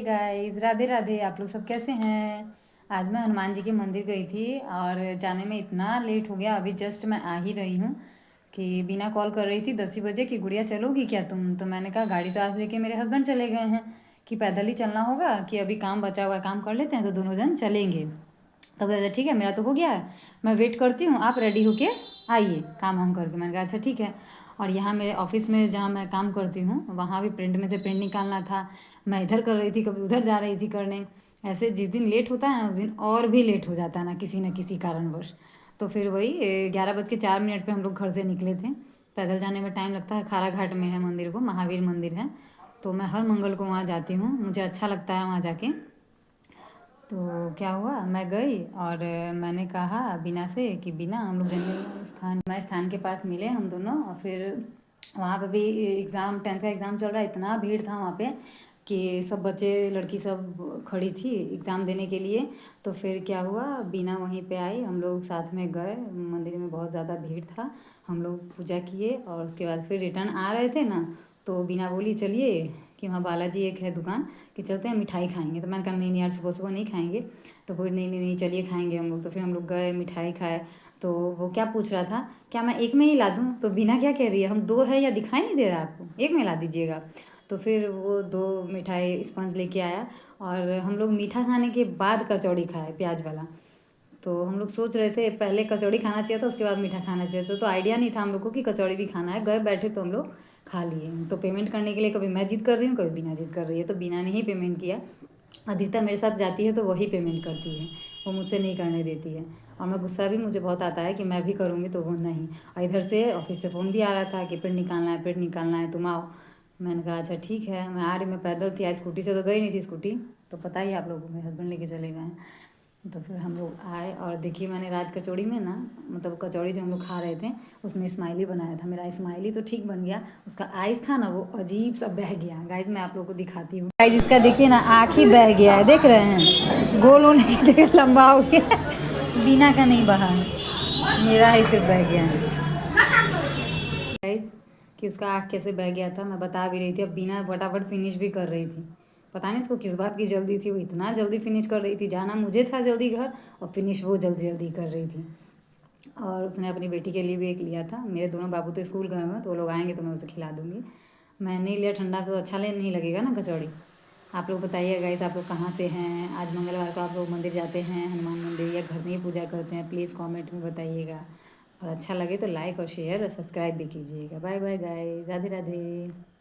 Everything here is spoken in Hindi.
गाइस, राधे राधे। आप लोग सब कैसे हैं? आज मैं हनुमान जी के मंदिर गई थी और जाने में इतना लेट हो गया। अभी जस्ट मैं आ ही रही हूँ कि बिना कॉल कर रही थी 10 ही बजे कि गुड़िया चलोगी क्या तुम? तो मैंने कहा गाड़ी तो आज लेके मेरे हस्बैंड चले गए हैं कि पैदल ही चलना होगा, कि अभी काम बचा हुआ है, काम कर लेते हैं तो दोनों जन चलेंगे। तो बोले ठीक है, मेरा तो हो गया है, मैं वेट करती हूँ, आप रेडी होके आइए काम वाम करके। मैंने कहा अच्छा ठीक है। और यहाँ मेरे ऑफिस में जहाँ मैं काम करती हूँ वहाँ भी प्रिंट में से प्रिंट निकालना था। मैं इधर कर रही थी, कभी उधर जा रही थी करने। ऐसे जिस दिन लेट होता है ना उस दिन और भी लेट हो जाता है ना किसी कारणवश। तो फिर वही 11:04 पर हम लोग घर से निकले थे। पैदल जाने में टाइम लगता है। खारा घाट में है मंदिर, वो महावीर मंदिर है। तो मैं हर मंगल को वहाँ जाती हूँ, मुझे अच्छा लगता है वहाँ जाके। तो क्या हुआ, मैं गई और मैंने कहा बीना से कि बीना, हम लोग जंगल स्थान मैं स्थान के पास मिले हम दोनों। और फिर वहाँ पे भी एग्ज़ाम, 10th का एग्ज़ाम चल रहा है, इतना भीड़ था वहाँ पे कि सब बच्चे लड़की सब खड़ी थी एग्ज़ाम देने के लिए। तो फिर क्या हुआ, बीना वहीं पे आई, हम लोग साथ में गए मंदिर में। बहुत ज़्यादा भीड़ था, हम लोग पूजा किए और उसके बाद फिर रिटर्न आ रहे थे ना, तो बीना बोली चलिए कि वहाँ बालाजी एक है दुकान, कि चलते हैं मिठाई खाएंगे। तो मैंने कहा नहीं नहीं यार, सुबह सुबह नहीं खाएंगे। तो बोली नहीं नहीं नहीं चलिए खाएंगे हम लोग। तो फिर हम लोग गए, मिठाई खाए। तो वो क्या पूछ रहा था, क्या मैं एक में ही ला दूँ? तो बीना क्या कह रही है, हम दो है या दिखाई नहीं दे रहा है आपको, एक में ला दीजिएगा। तो फिर वो दो मिठाई स्पंज लेके आया और हम लोग मीठा खाने के बाद कचौड़ी खाए प्याज वाला। तो हम लोग सोच रहे थे पहले कचौड़ी खाना चाहिए था, उसके बाद मीठा खाना चाहिए था। तो आइडिया नहीं था हम लोग को कि कचौड़ी भी खाना है। गए बैठे तो हम लोग खा लिए। तो पेमेंट करने के लिए कभी मैं जिद कर रही हूँ, कभी बीना जिद कर रही है। तो बीना ने ही पेमेंट किया। अधिकतर मेरे साथ जाती है तो वही पेमेंट करती है, वो मुझसे नहीं करने देती है। और मैं गुस्सा भी मुझे बहुत आता है कि मैं भी करूँगी तो वो नहीं। और इधर से ऑफिस से फ़ोन भी आ रहा था कि प्रिंट निकालना है, प्रिंट निकालना है, तुम आओ। मैंने कहा अच्छा ठीक है, मैं आ रही। मैं पैदल थी आज, स्कूटी से तो गई नहीं थी। स्कूटी तो पता ही है आप लोगों को, मेरे हस्बैंड लेके चले गए हैं। तो फिर हम लोग आए और देखिए मैंने राज कचौड़ी में ना, मतलब कचौड़ी जो हम लोग खा रहे थे उसमें स्माइली बनाया था। मेरा स्माइली तो ठीक बन गया, उसका आइस था ना वो अजीब सा बह गया। गाइज मैं आप लोगों को दिखाती हूँ। गाइज इसका देखिए ना, आँख ही बह गया है, देख रहे हैं, गोल होने की जगह लंबा हो गया। बिना का नहीं बहा है, मेरा ही सिर्फ बह गया है। गाइज कि उसका आँख कैसे बह गया था मैं बता भी रही थी। अब बिना फटाफट फिनिश भी कर रही थी, पता नहीं उसको किस बात की जल्दी थी, वो इतना जल्दी फिनिश कर रही थी। जाना मुझे था जल्दी घर, और फिनिश वो जल्दी जल्दी कर रही थी। और उसने अपनी बेटी के लिए भी एक लिया था। मेरे दोनों बाबू तो स्कूल गए हुए हैं, तो वो लोग आएंगे तो मैं उसे खिला दूँगी। मैं नहीं लिया, ठंडा तो अच्छा ले नहीं लगेगा ना कचौड़ी। आप लोग बताइए गाइस, आप लोग कहाँ से हैं? आज मंगलवार को आप लोग मंदिर जाते हैं, हनुमान मंदिर, या घर में ही पूजा करते हैं? प्लीज़ कमेंट में बताइएगा। और अच्छा लगे तो लाइक और शेयर और सब्सक्राइब भी कीजिएगा। Bye bye guys, Radhe Radhe.